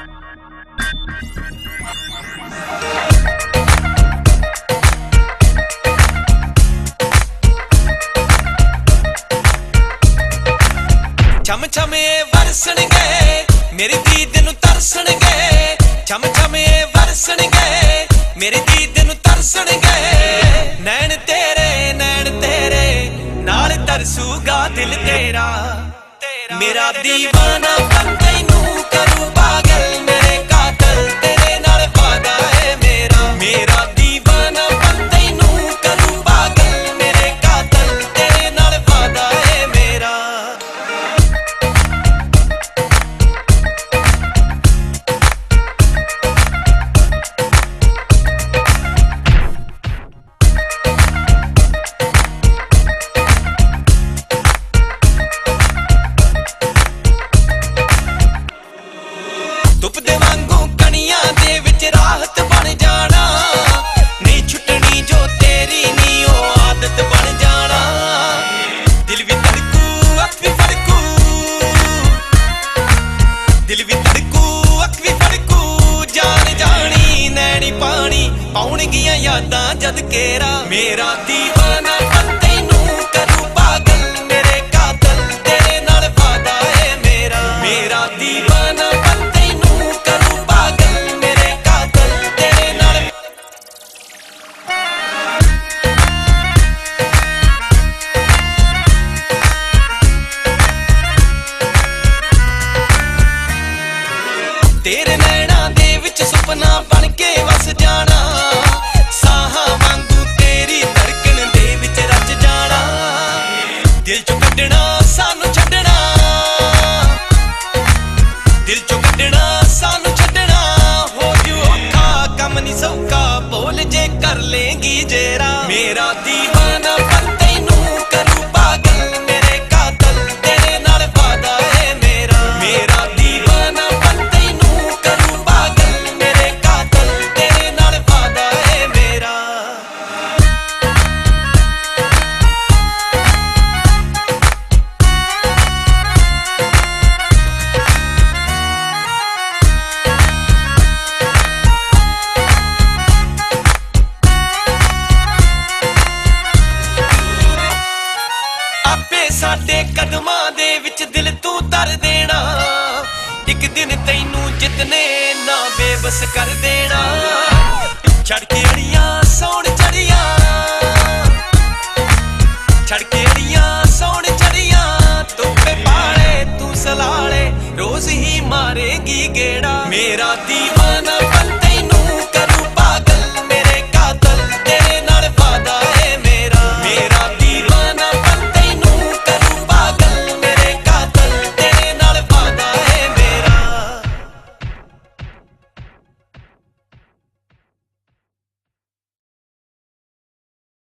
छम छम वरसणगे मेरी दीद नूं तरसणगे, छम छम वरसणगे मेरी दीद नूं तरसणगे। नैन तेरे नाल तरसूगा दिल तेरा, मेरा दीवाना बन तैनूं करूं पागल, मेरे कातल तेरे नाल वादा है मेरा। मेरा दीवाना बन तैनूं करूं पागल, मेरे कातल तेरे नाल वादा है मेरा। ਧੁੱਪ ਦੇ ਵਾਂਗੂ ਕਣੀਆਂ ਦੇ ਵਿੱਚ ਰਾਹਤ ਬਣ ਜਾਣਾ, ਨਹੀਂ ਛੁੱਟਣੀ ਜੋ ਤੇਰੀ ਨੀ ਉਹ ਆਦਤ ਬਣ ਜਾਣਾ। ਦਿਲ ਵੀ ਧੜਕੂ ਅੱਖ ਵੀ ਫੜਕੂ, ਦਿਲ ਵੀ ਧੜਕੂ ਅੱਖ ਵੀ ਫੜਕੂ, ਜਾਣ ਜਾਣੀ ਨੈਣੀ ਪਾਣੀ ਪਾਉਣਗੀਆਂ ਯਾਦਾਂ ਜਦ ਕੇਰਾ। ਮੇਰਾ ਦੀਵਾਨਾ ਬਣ ਤੈਨੂੰ ਕਰੂ ਪਾਗਲ, ਮੇਰੇ ਕਾਤਲ ਤੇਰੇ ਨਾਲ ਵਾਦਾ ਹੈ ਮੇਰਾ। ਮੇਰਾ ਦੀਵਾਨਾ ਬਣ ਤੈਨੂੰ ਕਰੂ ਪਾਗਲ, ਮੇਰੇ ਕਾਤਲ ਤੇਰੇ ਨਾਲ। ਤੇਰੇ ਨੈਣਾਂ ਦੇ ਵਿੱਚ ਸੁਪਨਾ ਬਣ ਕੇ ਵਸ ਜਾਣਾ, ਸਾਹਾਂ ਵਾਂਗੂ ਤੇਰੀ ਧੜਕਣ ਦੇ ਵਿੱਚ ਰਚ ਜਾਣਾ। ਦਿਲ ਚੋਂ ਕੱਢਣਾ ਸਾਨੂੰ ਛੱਡਣਾ, ਦਿਲ ਚੋਂ ਕੱਢਣਾ ਸਾਨੂੰ ਛੱਡਣਾ, ਹੋ ਜੂ ਔਖਾ ਕੰਮ ਨੀ ਸੌਖਾ ਭੁੱਲ ਜੇ ਕਰ ਲੇਂਗੀ ਜੇਰਾ। ਮੇਰਾ ਦੀਵਾਨਾ ਬਣ ਤੈਨੂੰ ਕਰੂ ਪਾਗਲ, ਮੇਰੇ ਕਾਤਲ ਤੇਰੇ ਨਾਲ ਵਾਦਾ ਹੈ ਮੇਰਾ। ਮੇਰਾ ਦੀਵਾਨਾ ਬਣ ਤੈਨੂੰ ਕਰੂ ਪਾਗਲ, ਮੇਰੇ ਕਾਤਲ ਤੇਰੇ ਨਾਲ ਵਾਦਾ ਹੈ ਮੇਰਾ। ਆਪੇ ਸਾਡੇ ਕਦਮਾਂ ਦੇ ਵਿੱਚ ਦਿਲ ਤੂੰ ਧਰ ਦੇਣਾ, ਇੱਕ ਦਿਨ ਤੈਨੂੰ ਜਿੱਤਨੇ ਨਾ ਬੇਬਸ ਕਰ ਦੇਣਾ। ਛੱਡ ਕੇ ਅੜੀਆਂ ਸੌਣ ਚੜੀਆਂ, ਛੱਡ ਕੇ ਅੜੀਆਂ ਸੌਣ ਚੜੀਆਂ, ਧੁੱਪੇ ਪਾਲੇ ਤੂੰ ਸਲਾਲੇ ਰੋਜ਼ ਹੀ ਮਾਰੇਗੀ ਗੇੜਾ। ਮੇਰਾ ਦੀਵਾਨਾ